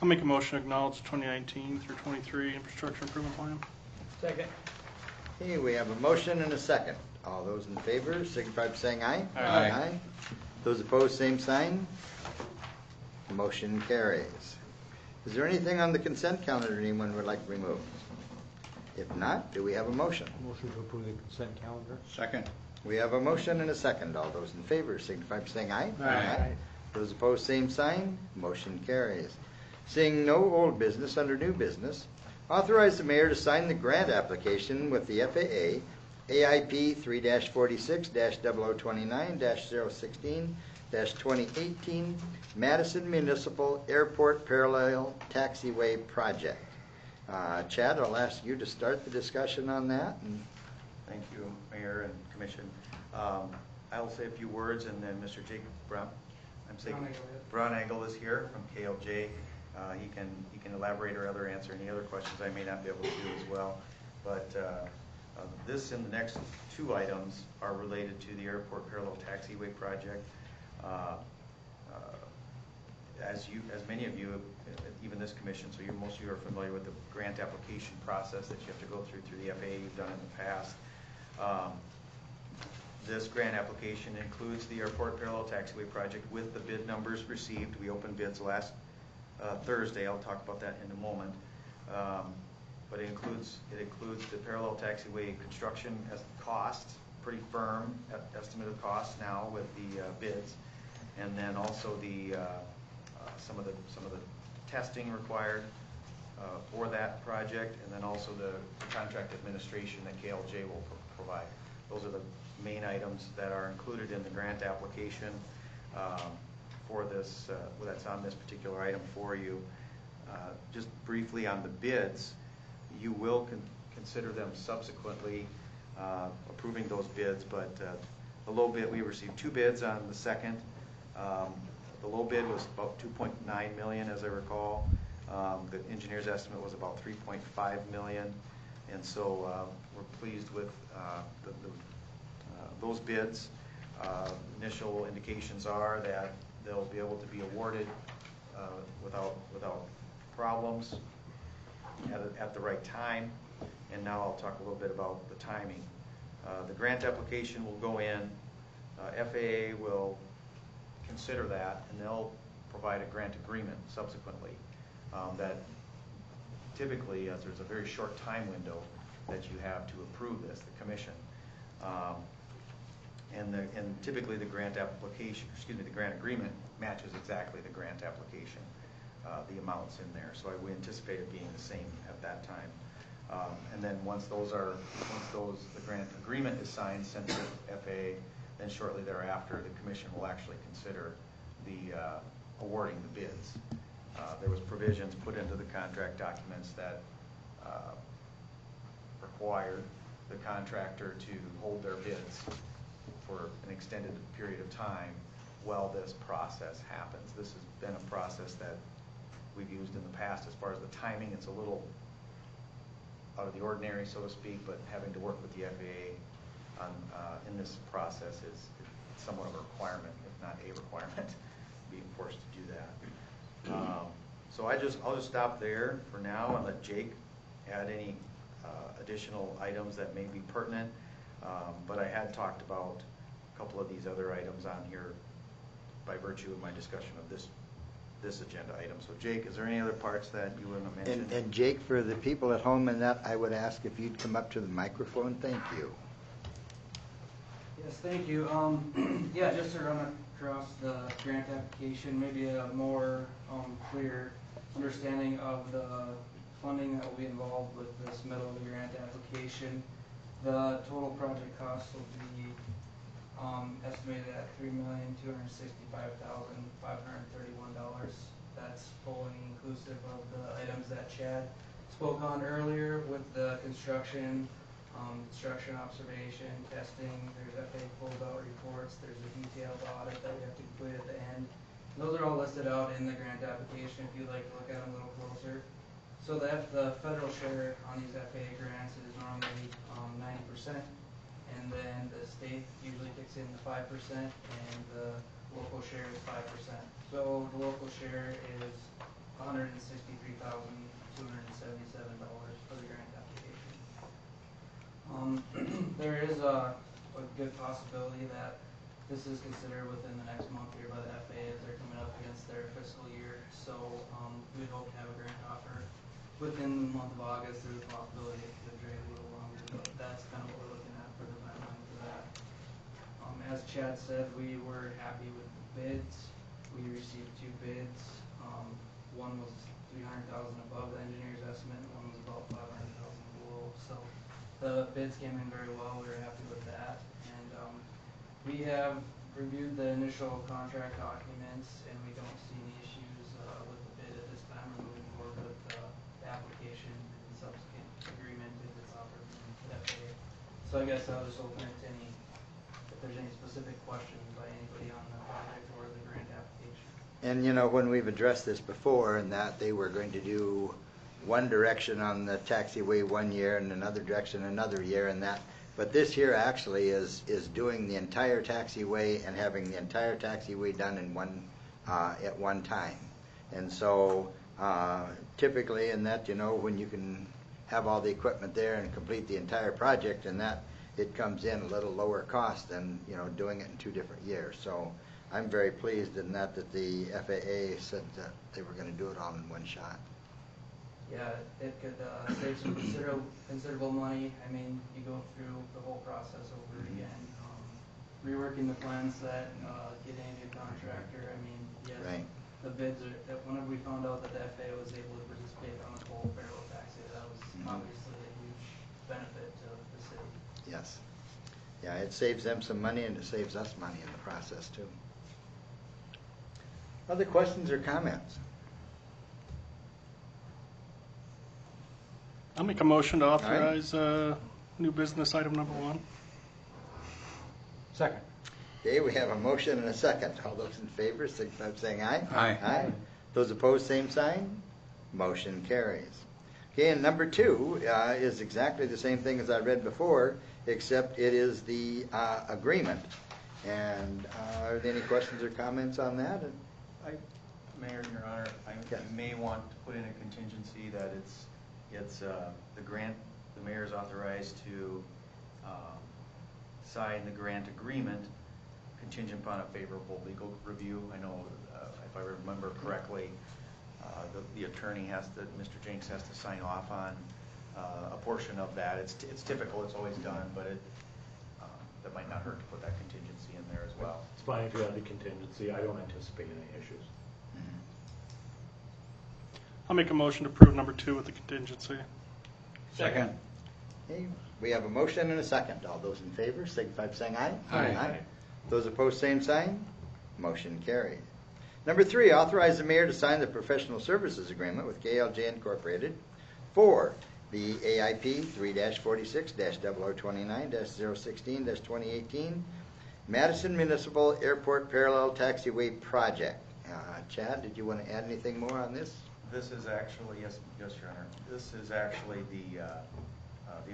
I'll make a motion to acknowledge 2019 through 23 infrastructure improvement plan. Second. Okay, we have a motion and a second. All those in favor signify by saying aye. Aye. Those opposed, same sign. Motion carries. Is there anything on the consent calendar anyone would like to remove? If not, do we have a motion? Motion to approve the consent calendar. Second. We have a motion and a second. All those in favor signify by saying aye. Aye. Those opposed, same sign. Motion carries. Seeing no old business under new business, authorize the mayor to sign the grant application with the FAA, AIP 3-46-0029-016-2018 Madison Municipal Airport Parallel Taxiway Project. Chad, I'll ask you to start the discussion on that. Thank you, Mayor and Commission. I'll say a few words, and then Mr. Jake Braunagel is here from KLJ. He can elaborate or answer any other questions I may not be able to do as well. But this and the next two items are related to the Airport Parallel Taxiway Project. As many of you, even this commission, so most of you are familiar with the grant application process that you have to go through the FAA. You've done it in the past. This grant application includes the Airport Parallel Taxiway Project with the bid numbers received. We opened bids last Thursday. I'll talk about that in a moment. But it includes the parallel taxiway construction as costs, pretty firm estimate of costs now with the bids, and then also the some of the testing required for that project, and then also the contract administration that KLJ will provide. Those are the main items that are included in the grant application for this. That's on this particular item for you. Just briefly on the bids, you will consider them subsequently approving those bids, but the low bid, we received two bids on the second. The low bid was about $2.9 million, as I recall. The engineer's estimate was about $3.5 million, and so we're pleased with those bids. Initial indications are that they'll be able to be awarded without problems at the right time. And now I'll talk a little bit about the timing. The grant application will go in. FAA will consider that, and they'll provide a grant agreement subsequently. That typically, there's a very short time window that you have to approve this, the commission. And typically the grant application, the grant agreement matches exactly the grant application, the amounts in there. So we anticipate it being the same at that time. And then once the grant agreement is signed, sent to FAA, then shortly thereafter the commission will actually consider the awarding the bids. There was provisions put into the contract documents that required the contractor to hold their bids for an extended period of time while this process happens. This has been a process that we've used in the past. As far as the timing, it's a little out of the ordinary, so to speak, but having to work with the FAA on, in this process is somewhat of a requirement, if not a requirement, being forced to do that. So I'll just stop there for now and let Jake add any additional items that may be pertinent. But I had talked about a couple of these other items on here by virtue of my discussion of this agenda item. So Jake, is there any other parts that you want to mention? And Jake, for the people at home and that, I would ask if you'd come up to the microphone. Thank you. Yes, thank you. Yeah, just to run across the grant application, maybe a more clear understanding of the funding that will be involved with this middle of the grant application. The total project cost will be estimated at $3,265,531. That's fully inclusive of the items that Chad spoke on earlier with the construction observation, testing. There's FAA closeout reports. There's a detailed audit that we have to complete at the end. Those are all listed out in the grant application if you'd like to look at them a little closer. So the federal share on these FAA grants is normally 90%, and then the state usually kicks in the 5%, and the local share is 5%. So the local share is $163,277 for the grant application. There is a good possibility that this is considered within the next month here by the FAA as they're coming up against their fiscal year. So we'd hope to have a grant offer within the month of August. There's a possibility it could drag a little longer, but that's kind of what we're looking at for the timeline for that. As Chad said, we were happy with the bids. We received 2 bids. One was $300,000 above the engineer's estimate, and one was about $500,000 below. So the bids came in very well. We were happy with that. And we have reviewed the initial contract documents, and we don't see any issues with the bid at this time. We're moving forward with the application and subsequent agreement if it's offered from the FAA. So I guess I'll just open it to if there's any specific questions by anybody on the project or the grant application. And when we've addressed this before, and that they were going to do one direction on the taxiway one year and another direction another year, and that. But this here actually is doing the entire taxiway and having the entire taxiway done in at one time. And so typically in that, when you can have all the equipment there and complete the entire project, and that it comes in a little lower cost than doing it in 2 different years. So I'm very pleased in that the FAA said that they were going to do it all in one shot. Yeah, it could save some considerable money. I mean, you go through the whole process over again, reworking the plan set, getting a new contractor. I mean, yes, Right. The bids are. Whenever we found out that the FAA was able to participate on the full parallel taxi, that was obviously a huge benefit to the city. Yes. Yeah, it saves them some money and it saves us money in the process too. Other questions or comments? I'll make a motion to authorize new business item number 1. Second. Okay, we have a motion and a second. All those in favor, signify by saying aye. Aye. Aye. Those opposed, same sign. Motion carries. Okay, and number 2 is exactly the same thing as I read before, except it is the agreement. And are there any questions or comments on that? Mayor, Your Honor, I may want to put in a contingency that it's the grant, the mayor is authorized to sign the grant agreement contingent upon a favorable legal review. I know, if I remember correctly, the attorney Mr. Jenks has to sign off on a portion of that. It's typical, it's always done, but that might not hurt to put that contingency in there as well. It's fine if you have the contingency. I don't anticipate any issues. I'll make a motion to approve number 2 with the contingency. Second. Okay, we have a motion and a second. All those in favor, signify by saying aye. Aye. Those opposed, same sign. Motion carried. Number 3, authorize the mayor to sign the professional services agreement with KLJ Incorporated for the AIP 3-46-0029-016-2018 Madison Municipal Airport Parallel Taxiway Project. Chad, did you want to add anything more on this? This is actually, yes, Your Honor. This is actually the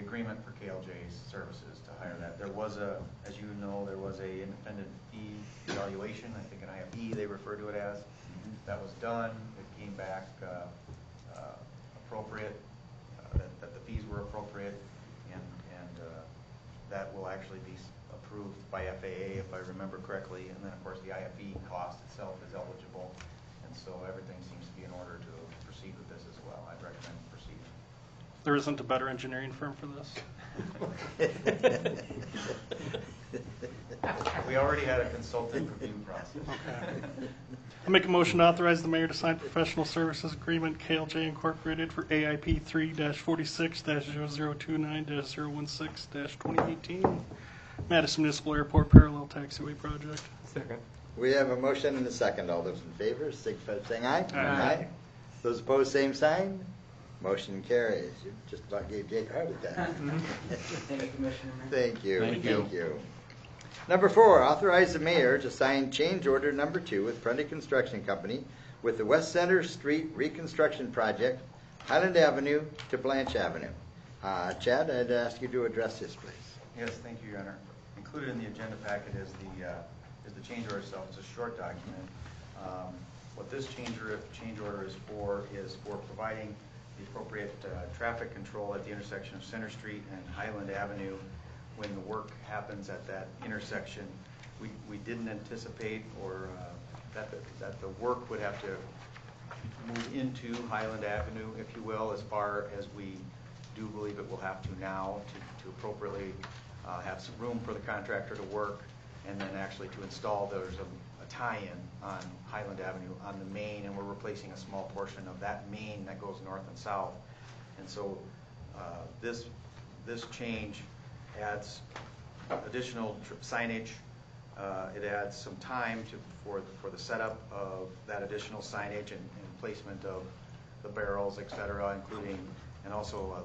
agreement for KLJ's services to hire that. There was as you know, there was a independent fee evaluation, I think an IFE they refer to it as. That was done. It came back appropriate, that the fees were appropriate, and that will actually be approved by FAA, if I remember correctly. And then, of course, the IFE cost itself is eligible, and so everything seems to be in order to proceed with this as well. I'd recommend proceeding. There isn't a better engineering firm for this. We already had a consultant review process. Okay. I'll make a motion to authorize the mayor to sign professional services agreement KLJ Incorporated for AIP 3-46-0029-016-2018 Madison Municipal Airport Parallel Taxiway Project. Second. We have a motion and a second. All those in favor, signify by saying aye. Aye. Those opposed, same sign. Motion carries. You just about gave Jake a heart attack. Thank you, Commissioner. Thank you. Thank you. Number 4, authorize the mayor to sign change order number 2 with Prunty Construction Company with the West Center Street Reconstruction Project Highland Avenue to Blanche Avenue. Chad, I'd ask you to address this, please. Yes, thank you, Your Honor. Included in the agenda packet is the change order itself. It's a short document. What this change order is for providing the appropriate traffic control at the intersection of Center Street and Highland Avenue when the work happens at that intersection. We didn't anticipate that the work would have to move into Highland Avenue, if you will, as far as we do believe it will have to now to appropriately have some room for the contractor to work, and then actually to install, there's a tie-in on Highland Avenue on the main, and we're replacing a small portion of that main that goes north and south. And so this change adds additional signage. It adds some time for the setup of that additional signage and placement of the barrels, et cetera, including, and also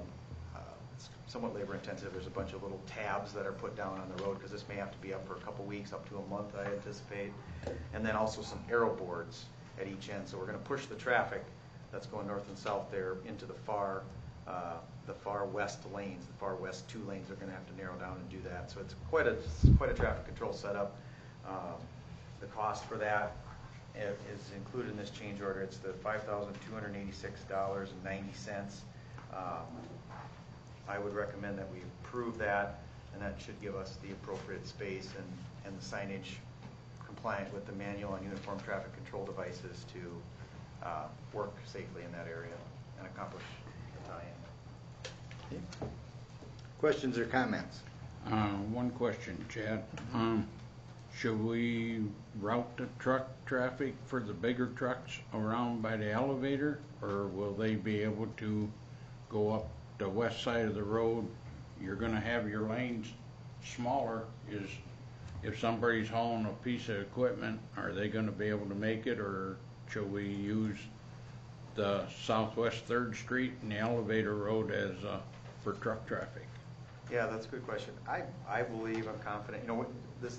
it's somewhat labor intensive. There's a bunch of little tabs that are put down on the road because this may have to be up for a couple weeks, up to a month, I anticipate. And then also some arrow boards at each end. So we're going to push the traffic that's going north and south there into the far west lanes. The far west 2 lanes are going to have to narrow down and do that. So it's quite a traffic control setup. The cost for that is included in this change order. It's the $5,286.90. I would recommend that we approve that, and that should give us the appropriate space and the signage compliant with the manual on uniform traffic control devices to work safely in that area and accomplish the tie-in. Okay. Questions or comments? One question, Chad. Should we route the truck traffic for the bigger trucks around by the elevator, or will they be able to go up the west side of the road? You're going to have your lanes smaller. If somebody's hauling a piece of equipment, are they going to be able to make it, or should we use the southwest 3rd Street and the elevator road as for truck traffic? Yeah, that's a good question. I believe, I'm confident,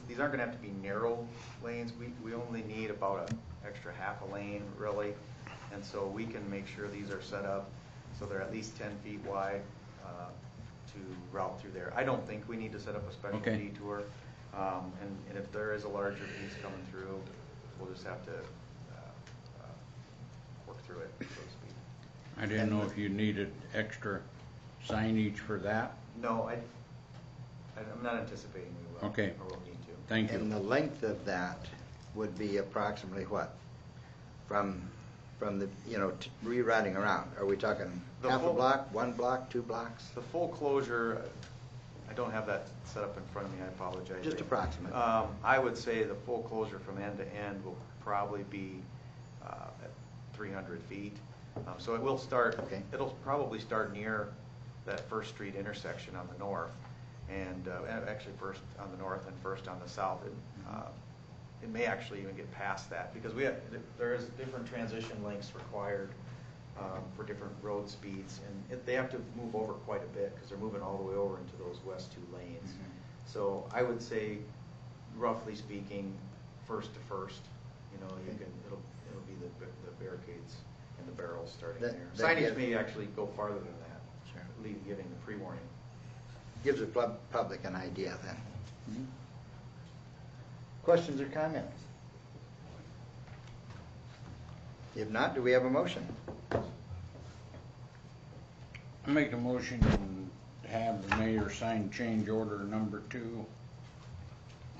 these aren't going to have to be narrow lanes. We only need about an extra half a lane, really. And so we can make sure these are set up so they're at least 10 feet wide to route through there. I don't think we need to set up a special detour. And if there is a larger piece coming through, we'll just have to work through it, so to speak. I didn't know if you needed extra signage for that. No, I'm not anticipating we will. Okay. Or we'll need to. Thank you. And the length of that would be approximately what? From the, rerouting around. Are we talking half a block, 1 block, 2 blocks? The full closure, I don't have that set up in front of me, I apologize. Just approximate. I would say the full closure from end to end will probably be at 300 feet. So it will start, it'll probably start near that 1st Street intersection on the north, and actually first on the north and first on the south. It may actually even get past that because there is different transition lengths required for different road speeds, and they have to move over quite a bit because they're moving all the way over into those west 2 lanes. Mm-hmm. So I would say, roughly speaking, first to first. It'll be the barricades and the barrels starting there. Signage may actually go farther than that. Sure. Giving the pre-warning. Gives the public an idea then. Mm-hmm. Questions or comments? If not, do we have a motion? I make a motion to have the mayor sign change order number 2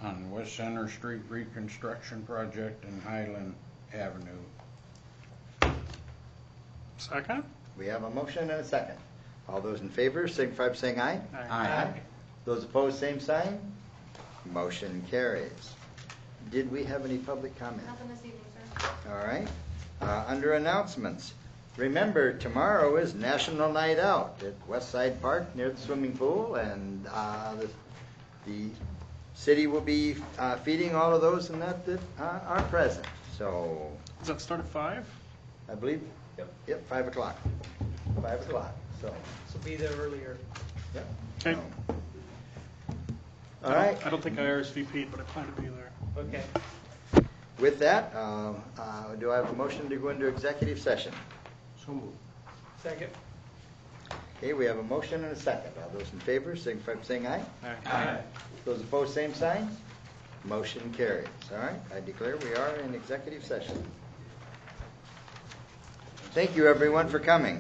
on West Center Street reconstruction project and Highland Avenue. Second? We have a motion and a second. All those in favor signify by saying aye. Aye. Those opposed, same sign. Motion carries. Did we have any public comment? Nothing this evening, sir. All right. Under announcements, remember tomorrow is National Night Out at Westside Park near the swimming pool, and the city will be feeding all of those and that are present. So Does that start at 5? I believe. Yep. 5 o'clock. 5 o'clock. So be there earlier. yep. Okay. All right. I don't think I RSVP'd, but I plan to be there. Okay. With that, do I have a motion to go into executive session? So moved. Second. Okay, we have a motion and a second. All those in favor, signify by saying aye. Aye. Those opposed, same sign. Motion carries. All right, I declare we are in executive session. Thank you, everyone, for coming.